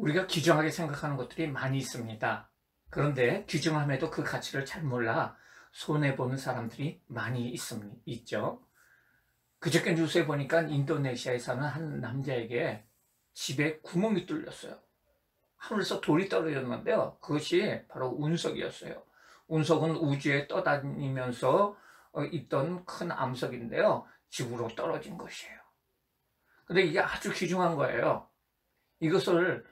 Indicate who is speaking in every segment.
Speaker 1: 우리가 귀중하게 생각하는 것들이 많이 있습니다. 그런데 귀중함에도 그 가치를 잘 몰라 손해보는 사람들이 많이 있죠. 그저께 뉴스에 보니까 인도네시아에 사는 한 남자에게 집에 구멍이 뚫렸어요. 하늘에서 돌이 떨어졌는데요. 그것이 바로 운석이었어요. 운석은 우주에 떠다니면서 있던 큰 암석인데요. 지구로 떨어진 것이에요. 근데 이게 아주 귀중한 거예요. 이것을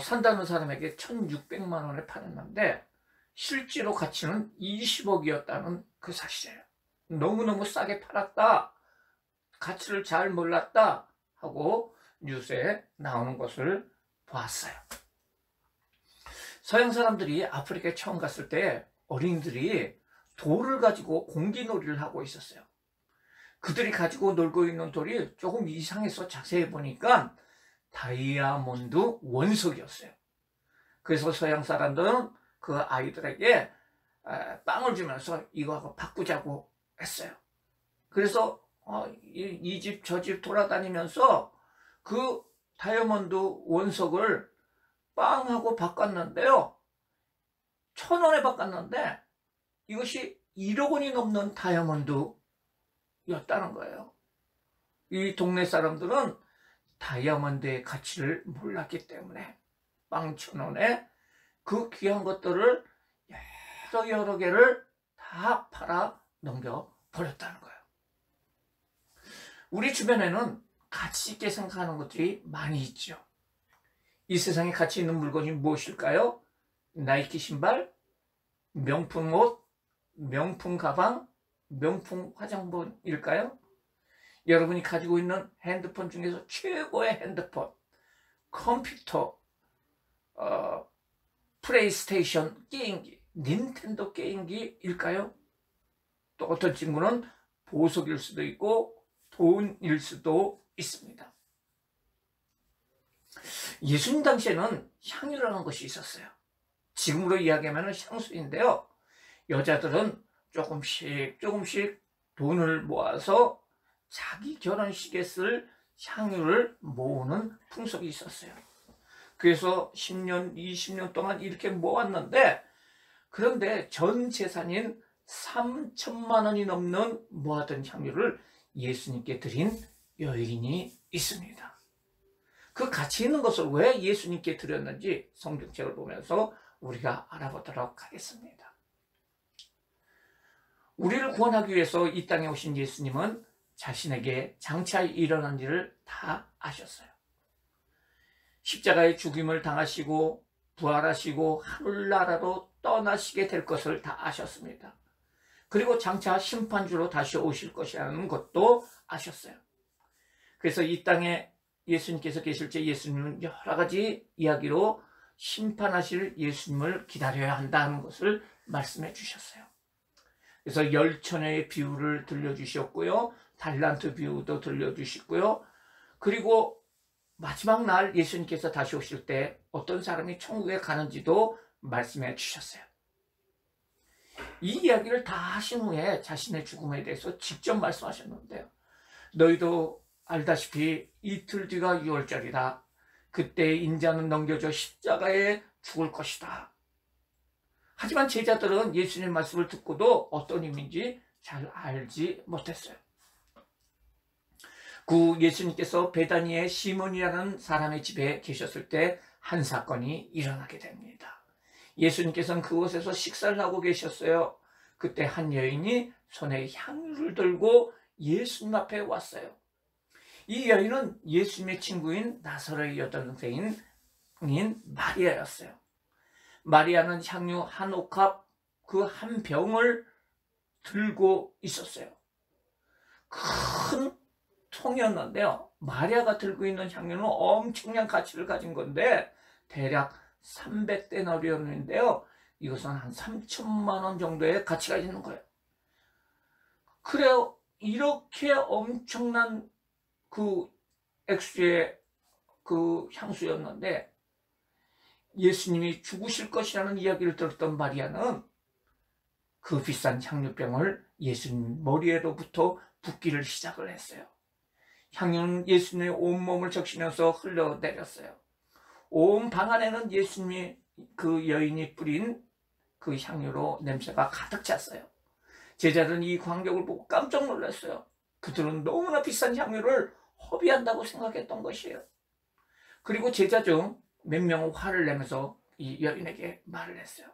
Speaker 1: 산다는 사람에게 1,600만 원에 팔았는데 실제로 가치는 20억이었다는 그 사실이에요. 너무너무 싸게 팔았다, 가치를 잘 몰랐다 하고 뉴스에 나오는 것을 보았어요. 서양 사람들이 아프리카에 처음 갔을 때 어린이들이 돌을 가지고 공기놀이를 하고 있었어요. 그들이 가지고 놀고 있는 돌이 조금 이상해서 자세히 보니까 다이아몬드 원석이었어요. 그래서 서양 사람들은 그 아이들에게 빵을 주면서 이거하고 바꾸자고 했어요. 그래서 이 집 저 집 돌아다니면서 그 다이아몬드 원석을 빵하고 바꿨는데요. 1,000원에 바꿨는데 이것이 1억 원이 넘는 다이아몬드였다는 거예요. 이 동네 사람들은 다이아몬드의 가치를 몰랐기 때문에 빵 1,000원에 그 귀한 것들을 여러 개를 다 팔아 넘겨버렸다는 거예요. 우리 주변에는 가치 있게 생각하는 것들이 많이 있죠. 이 세상에 가치 있는 물건이 무엇일까요? 나이키 신발, 명품 옷, 명품 가방, 명품 화장품일까요? 여러분이 가지고 있는 핸드폰 중에서 최고의 핸드폰, 컴퓨터, 플레이스테이션 게임기, 닌텐도 게임기일까요? 또 어떤 친구는 보석일 수도 있고 돈일 수도 있습니다. 예수님 당시에는 향유라는 것이 있었어요. 지금으로 이야기하면 향수인데요. 여자들은 조금씩 돈을 모아서 자기 결혼식에 쓸 향유를 모으는 풍속이 있었어요. 그래서 10년, 20년 동안 이렇게 모았는데, 그런데 전 재산인 3천만 원이 넘는 모았던 향유를 예수님께 드린 여인이 있습니다. 그 가치 있는 것을 왜 예수님께 드렸는지 성경책을 보면서 우리가 알아보도록 하겠습니다. 우리를 구원하기 위해서 이 땅에 오신 예수님은 자신에게 장차 일어난 일을 다 아셨어요. 십자가의 죽임을 당하시고 부활하시고 하늘나라로 떠나시게 될 것을 다 아셨습니다. 그리고 장차 심판주로 다시 오실 것이라는 것도 아셨어요. 그래서 이 땅에 예수님께서 계실 때 예수님은 여러 가지 이야기로 심판하실 예수님을 기다려야 한다는 것을 말씀해 주셨어요. 그래서 열처녀의 비유를 들려주셨고요. 달란트 비유도 들려주시고요. 그리고 마지막 날 예수님께서 다시 오실 때 어떤 사람이 천국에 가는지도 말씀해 주셨어요. 이 이야기를 다 하신 후에 자신의 죽음에 대해서 직접 말씀하셨는데요. 너희도 알다시피 이틀 뒤가 6월절이다. 그때 인자는 넘겨져 십자가에 죽을 것이다. 하지만 제자들은 예수님의 말씀을 듣고도 어떤 의미인지 잘 알지 못했어요. 그 예수님께서 베다니의 시몬이라는 사람의 집에 계셨을 때 한 사건이 일어나게 됩니다. 예수님께서는 그곳에서 식사를 하고 계셨어요. 그때 한 여인이 손에 향유를 들고 예수님 앞에 왔어요. 이 여인은 예수님의 친구인 나사로의 여동생인 마리아였어요. 마리아는 향유 한 옥합, 그 한 병을 들고 있었어요. 큰 통이었는데요. 마리아가 들고 있는 향유는 엄청난 가치를 가진 건데 대략 300데나리온인데요. 이것은 한 3천만 원 정도의 가치가 있는 거예요. 그래요. 이렇게 엄청난 그 액수의 그 향수였는데 예수님이 죽으실 것이라는 이야기를 들었던 마리아는 그 비싼 향유병을 예수님 머리에로부터 붓기를 시작을 했어요. 향유는 예수님의 온몸을 적시면서 흘러내렸어요. 온 방 안에는 예수님이 그 여인이 뿌린 그 향유로 냄새가 가득 찼어요. 제자들은 이 광경을 보고 깜짝 놀랐어요. 그들은 너무나 비싼 향유를 허비한다고 생각했던 것이에요. 그리고 제자 중 몇 명은 화를 내면서 이 여인에게 말을 했어요.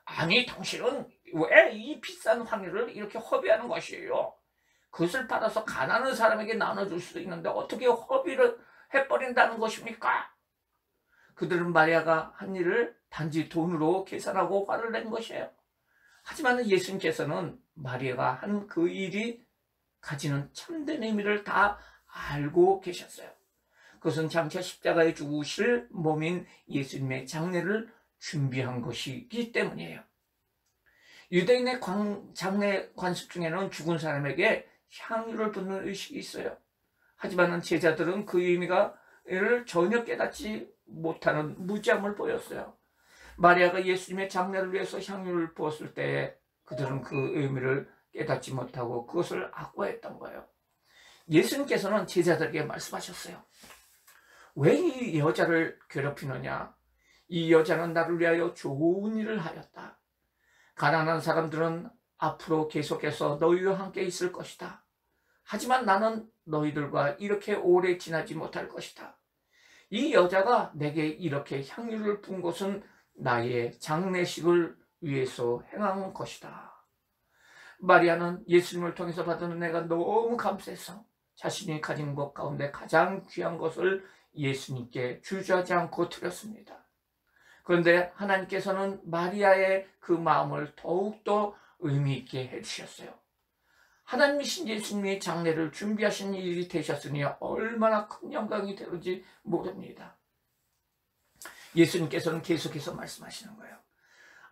Speaker 1: 아니, 당신은 왜 이 비싼 향유를 이렇게 허비하는 것이에요? 그것을 받아서 가난한 사람에게 나눠줄 수도 있는데 어떻게 허비를 해버린다는 것입니까? 그들은 마리아가 한 일을 단지 돈으로 계산하고 화를 낸 것이에요. 하지만 예수님께서는 마리아가 한 그 일이 가지는 참된 의미를 다 알고 계셨어요. 그것은 장차 십자가에 죽으실 몸인 예수님의 장례를 준비한 것이기 때문이에요. 유대인의 장례 관습 중에는 죽은 사람에게 향유를 붓는 의식이 있어요. 하지만 제자들은 그 의미를 전혀 깨닫지 못하는 무지함을 보였어요. 마리아가 예수님의 장례를 위해서 향유를 부었을 때 그들은 그 의미를 깨닫지 못하고 그것을 악화했던 거예요. 예수님께서는 제자들에게 말씀하셨어요. 왜 이 여자를 괴롭히느냐? 이 여자는 나를 위하여 좋은 일을 하였다. 가난한 사람들은 앞으로 계속해서 너희와 함께 있을 것이다. 하지만 나는 너희들과 이렇게 오래 지나지 못할 것이다. 이 여자가 내게 이렇게 향유를 푼 것은 나의 장례식을 위해서 행한 것이다. 마리아는 예수님을 통해서 받은 은혜가 너무 감사해서 자신이 가진 것 가운데 가장 귀한 것을 예수님께 주저하지 않고 드렸습니다. 그런데 하나님께서는 마리아의 그 마음을 더욱더 의미 있게 해주셨어요. 하나님이신 예수님이 장례를 준비하신 일이 되셨으니 얼마나 큰 영광이 되는지 모릅니다. 예수님께서는 계속해서 말씀하시는 거예요.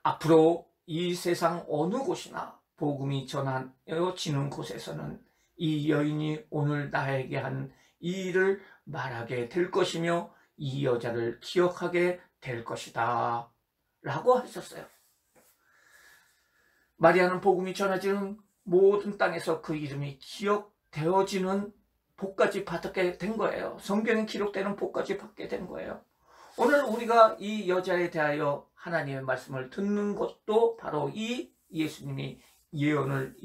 Speaker 1: 앞으로 이 세상 어느 곳이나 복음이 전하여지는 곳에서는 이 여인이 오늘 나에게 한 이 일을 말하게 될 것이며 이 여자를 기억하게 될 것이다 라고 하셨어요. 마리아는 복음이 전해지는 모든 땅에서 그 이름이 기억되어지는 복까지 받게 된 거예요. 성경에 기록되는 복까지 받게 된 거예요. 오늘 우리가 이 여자에 대하여 하나님의 말씀을 듣는 것도 바로 이 예수님이 예언을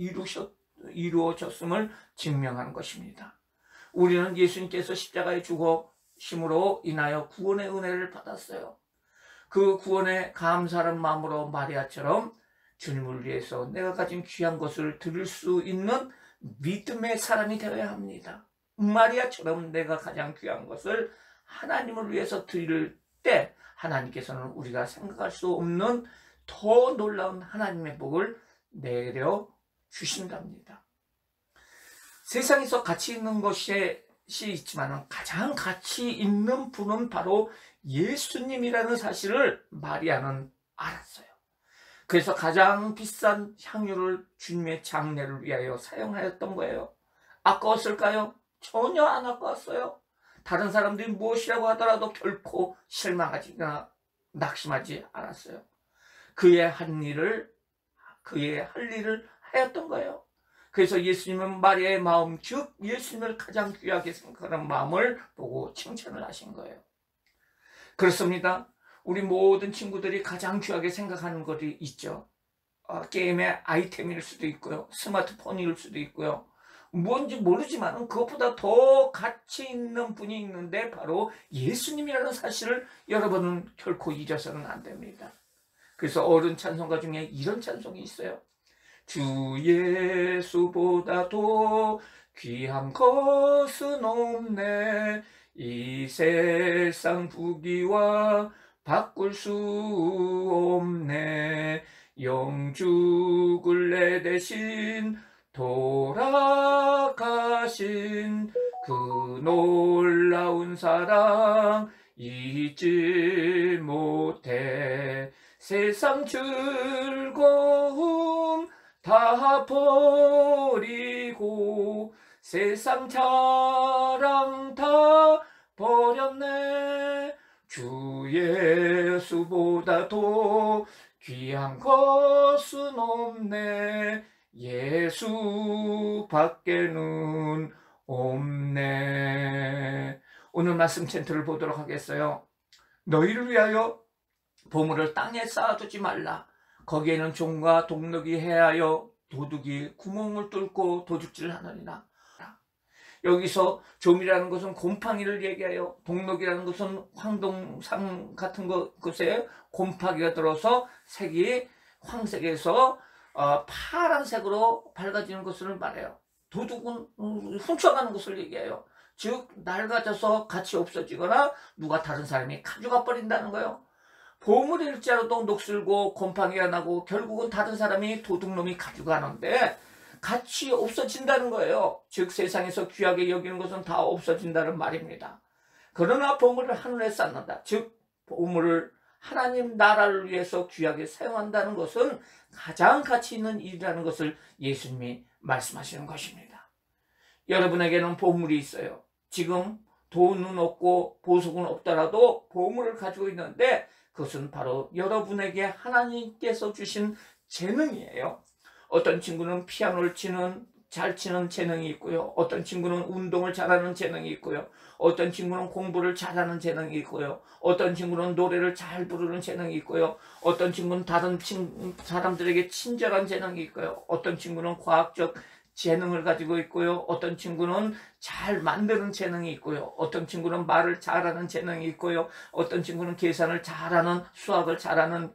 Speaker 1: 이루어졌음을 증명하는 것입니다. 우리는 예수님께서 십자가에 죽으심으로 인하여 구원의 은혜를 받았어요. 그 구원에 감사하는 마음으로 마리아처럼 주님을 위해서 내가 가진 귀한 것을 드릴 수 있는 믿음의 사람이 되어야 합니다. 마리아처럼 내가 가장 귀한 것을 하나님을 위해서 드릴 때 하나님께서는 우리가 생각할 수 없는 더 놀라운 하나님의 복을 내려 주신답니다. 세상에서 가치 있는 것이 있지만 가장 가치 있는 분은 바로 예수님이라는 사실을 마리아는 알았어요. 그래서 가장 비싼 향유를 주님의 장례를 위하여 사용하였던 거예요. 아까웠을까요? 전혀 안 아까웠어요. 다른 사람들이 무엇이라고 하더라도 결코 실망하지나 낙심하지 않았어요. 그의 할 일을 하였던 거예요. 그래서 예수님은 마리아의 마음, 즉 예수님을 가장 귀하게 생각하는 마음을 보고 칭찬을 하신 거예요. 그렇습니다. 우리 모든 친구들이 가장 귀하게 생각하는 것이 있죠. 게임의 아이템일 수도 있고요. 스마트폰일 수도 있고요. 뭔지 모르지만 그것보다 더 가치 있는 분이 있는데 바로 예수님이라는 사실을 여러분은 결코 잊어서는 안 됩니다. 그래서 어른 찬송가 중에 이런 찬송이 있어요. 주 예수보다도 귀한 것은 없네. 이 세상 부귀와 바꿀 수 없네. 영죽을 내 대신 돌아가신 그 놀라운 사랑 잊지 못해. 세상 즐거움 다 버리고 세상 자랑 다 버렸네. 주 예수보다도 귀한 것은 없네. 예수 밖에는 없네. 오늘 말씀 챈트를 보도록 하겠어요. 너희를 위하여 보물을 땅에 쌓아두지 말라. 거기에는 종과 동록이 해하여 도둑이 구멍을 뚫고 도둑질을 하느니라. 여기서 좀이라는 것은 곰팡이를 얘기해요. 동록이라는 것은 황동상 같은 곳에 곰팡이가 들어서 색이 황색에서 파란색으로 밝아지는 것을 말해요. 도둑은 훔쳐가는 것을 얘기해요. 즉 낡아져서 가치 없어지거나 누가 다른 사람이 가져가 버린다는 거예요. 보물일지라도 녹슬고 곰팡이가 나고 결국은 다른 사람이 도둑놈이 가져가는데 가치 없어진다는 거예요. 즉 세상에서 귀하게 여기는 것은 다 없어진다는 말입니다. 그러나 보물을 하늘에 쌓는다. 즉 보물을 하나님 나라를 위해서 귀하게 사용한다는 것은 가장 가치 있는 일이라는 것을 예수님이 말씀하시는 것입니다. 여러분에게는 보물이 있어요. 지금 돈은 없고 보석은 없더라도 보물을 가지고 있는데 그것은 바로 여러분에게 하나님께서 주신 재능이에요. 어떤 친구는 피아노를 잘 치는 재능이 있고요. 어떤 친구는 운동을 잘하는 재능이 있고요. 어떤 친구는 공부를 잘하는 재능이 있고요. 어떤 친구는 노래를 잘 부르는 재능이 있고요. 어떤 친구는 다른 사람들에게 친절한 재능이 있고요. 어떤 친구는 과학적 재능을 가지고 있고요. 어떤 친구는 잘 만드는 재능이 있고요. 어떤 친구는 말을 잘하는 재능이 있고요. 어떤 친구는 계산을 잘하는, 수학을 잘하는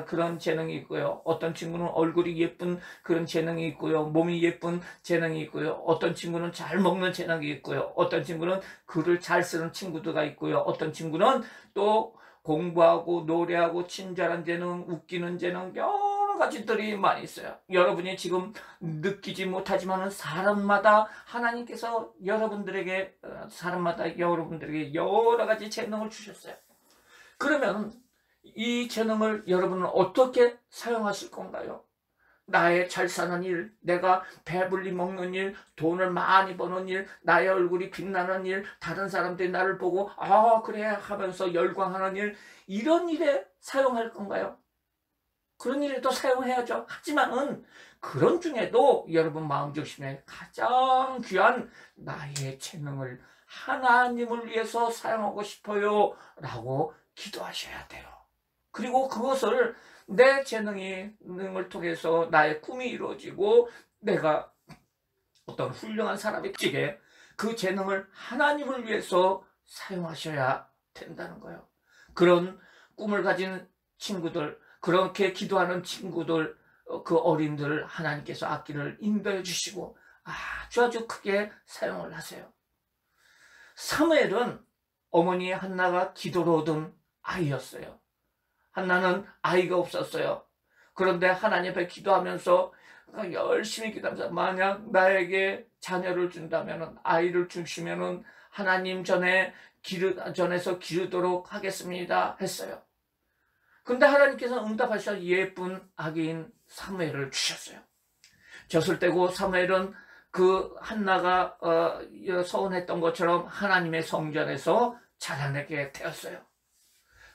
Speaker 1: 그런 재능이 있고요. 어떤 친구는 얼굴이 예쁜 그런 재능이 있고요. 몸이 예쁜 재능이 있고요. 어떤 친구는 잘 먹는 재능이 있고요. 어떤 친구는 글을 잘 쓰는 친구들가 있고요. 어떤 친구는 또 공부하고 노래하고 친절한 재능, 웃기는 재능, 여러 가지들이 많이 있어요. 여러분이 지금 느끼지 못하지만 사람마다 하나님께서 여러분들에게 여러 가지 재능을 주셨어요. 그러면 이 재능을 여러분은 어떻게 사용하실 건가요? 나의 잘 사는 일, 내가 배불리 먹는 일, 돈을 많이 버는 일, 나의 얼굴이 빛나는 일, 다른 사람들이 나를 보고 그래 하면서 열광하는 일, 이런 일에 사용할 건가요? 그런 일에도 사용해야죠. 하지만은 그런 중에도 여러분 마음중심에 가장 귀한 나의 재능을 하나님을 위해서 사용하고 싶어요 라고 기도하셔야 돼요. 그리고 그것을 내 재능을 통해서 나의 꿈이 이루어지고 내가 어떤 훌륭한 사람이 되게 그 재능을 하나님을 위해서 사용하셔야 된다는 거예요. 그런 꿈을 가진 친구들, 그렇게 기도하는 친구들, 그 어린들 하나님께서 악기를 인도해 주시고 아주 크게 사용을 하세요. 사무엘은 어머니 한나가 기도로 얻은 아이였어요. 한나는 아이가 없었어요. 그런데 하나님 앞에 기도하면서 열심히 기도하면서 만약 나에게 자녀를 준다면, 아이를 주시면 하나님 전에서 기르도록 하겠습니다 했어요. 근데 하나님께서 응답하셔서 예쁜 아기인 사무엘을 주셨어요. 젖을 떼고 사무엘은 그 한나가 서원했던 것처럼 하나님의 성전에서 자라나게 되었어요.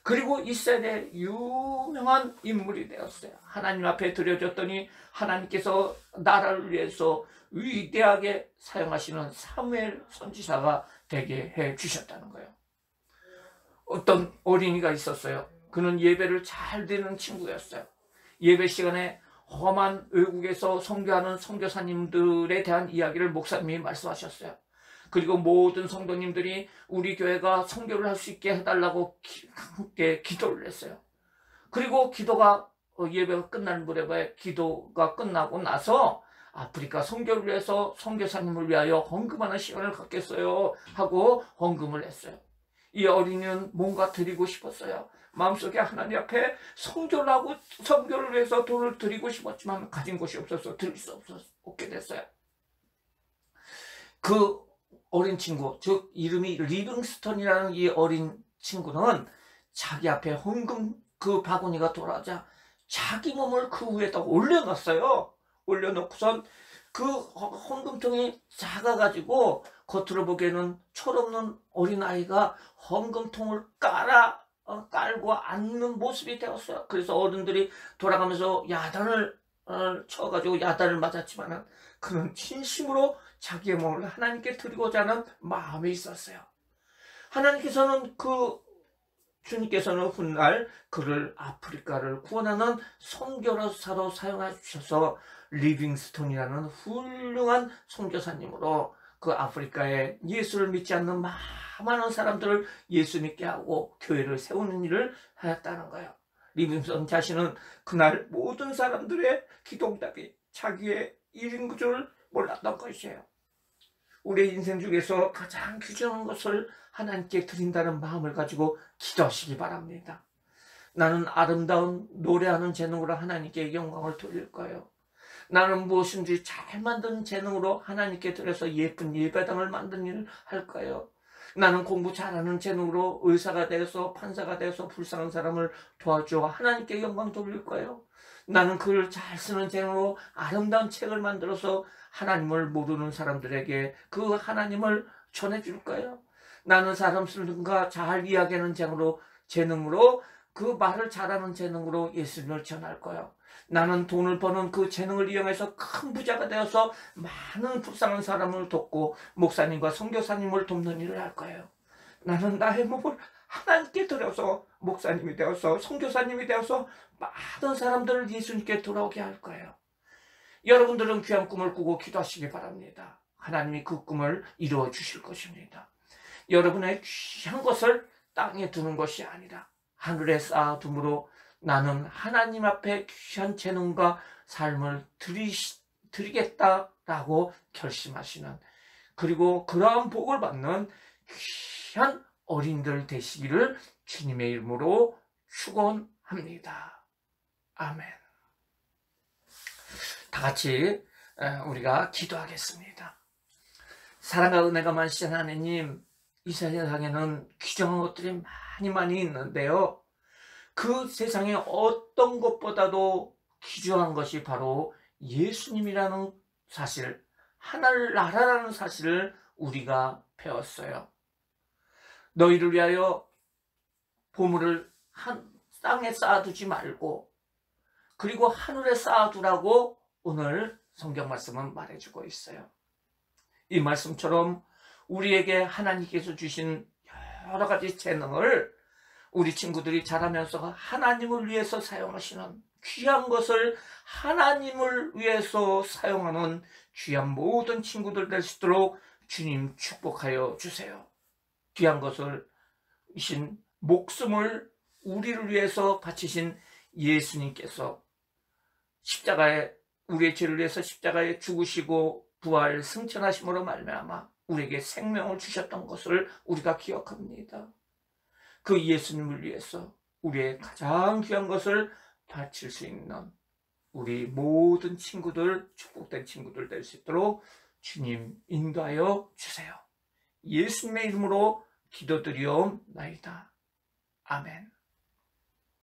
Speaker 1: 그리고 이스라엘의 유명한 인물이 되었어요. 하나님 앞에 드려졌더니 하나님께서 나라를 위해서 위대하게 사용하시는 사무엘 선지자가 되게 해 주셨다는 거예요. 어떤 어린이가 있었어요. 그는 예배를 잘 드리는 친구였어요. 예배 시간에 험한 외국에서 선교하는 선교사님들에 대한 이야기를 목사님이 말씀하셨어요. 그리고 모든 성도님들이 우리 교회가 선교를 할 수 있게 해달라고 함께 기도를 했어요. 그리고 예배가 끝날 무렵에 기도가 끝나고 나서 아프리카 선교를 위해서 선교사님을 위하여 헌금하는 시간을 갖겠어요 하고 헌금을 했어요. 이 어린이는 뭔가 드리고 싶었어요. 마음속에 하나님 앞에 선교를 위해서 돈을 드리고 싶었지만 가진 것이 없어서 드릴 수 없게 됐어요. 그 어린 친구, 즉 이름이 리빙스턴이라는 이 어린 친구는 자기 앞에 헌금 그 바구니가 돌아오자 자기 몸을 그 위에다 올려놨어요. 올려놓고선 그 헌금통이 작아가지고 겉으로 보기에는 철없는 어린아이가 헌금통을 깔고 앉는 모습이 되었어요. 그래서 어른들이 돌아가면서 야단을 쳐가지고 야단을 맞았지만 그는 진심으로 자기의 몸을 하나님께 드리고자 하는 마음이 있었어요. 하나님께서는 그 주님께서는 훗날 그를 아프리카를 구원하는 선교사로 사용하셔서 리빙스톤이라는 훌륭한 선교사님으로 그 아프리카에 예수를 믿지 않는 많은 사람들을 예수 믿게 하고 교회를 세우는 일을 하였다는 거예요. 리빙스톤 자신은 그날 모든 사람들의 기도응답이 자기의 일인 줄 몰랐던 것이에요. 우리의 인생 중에서 가장 귀중한 것을 하나님께 드린다는 마음을 가지고 기도하시기 바랍니다. 나는 아름다운 노래하는 재능으로 하나님께 영광을 돌릴 거예요. 나는 무엇인지 잘 만든 재능으로 하나님께 드려서 예쁜 예배당을 만든 일을 할 거예요. 나는 공부 잘하는 재능으로 의사가 되어서 판사가 되어서 불쌍한 사람을 도와줘 하나님께 영광 돌릴 거예요. 나는 글을 잘 쓰는 재능으로 아름다운 책을 만들어서 하나님을 모르는 사람들에게 그 하나님을 전해줄 거예요. 나는 사람들과 잘 이야기하는 재능으로 그 말을 잘하는 재능으로 예수님을 전할 거예요. 나는 돈을 버는 그 재능을 이용해서 큰 부자가 되어서 많은 불쌍한 사람을 돕고 목사님과 선교사님을 돕는 일을 할 거예요. 나는 나의 몸을 하나님께 드려서 목사님이 되어서 선교사님이 되어서 많은 사람들을 예수님께 돌아오게 할 거예요. 여러분들은 귀한 꿈을 꾸고 기도하시기 바랍니다. 하나님이 그 꿈을 이루어 주실 것입니다. 여러분의 귀한 것을 땅에 두는 것이 아니라 하늘에 쌓아둠으로 나는 하나님 앞에 귀한 재능과 삶을 드리겠다라고 결심하시는, 그리고 그러한 복을 받는 귀한 어린들 되시기를 주님의 이름으로 축원합니다. 아멘. 다 같이 우리가 기도하겠습니다. 사랑과 은혜가 많으신 하나님, 이 세상에는 귀중한 것들이 많이 있는데요, 그 세상에 어떤 것보다도 귀중한 것이 바로 예수님이라는 사실, 하늘 나라라는 사실을 우리가 배웠어요. 너희를 위하여 보물을 땅에 쌓아두지 말고 그리고 하늘에 쌓아두라고 오늘 성경 말씀은 말해주고 있어요. 이 말씀처럼 우리에게 하나님께서 주신 여러 가지 재능을 우리 친구들이 자라면서 하나님을 위해서 사용하시는, 귀한 것을 하나님을 위해서 사용하는 귀한 모든 친구들 될 수 있도록 주님 축복하여 주세요. 귀한 것을 이신 목숨을 우리를 위해서 바치신 예수님께서 십자가에, 우리의 죄를 위해서 십자가에 죽으시고 부활 승천하심으로 말미암아 우리에게 생명을 주셨던 것을 우리가 기억합니다. 그 예수님을 위해서 우리의 가장 귀한 것을 바칠 수 있는 우리 모든 친구들, 축복된 친구들 될 수 있도록 주님 인도하여 주세요. 예수님의 이름으로 기도드리옵나이다. 아멘.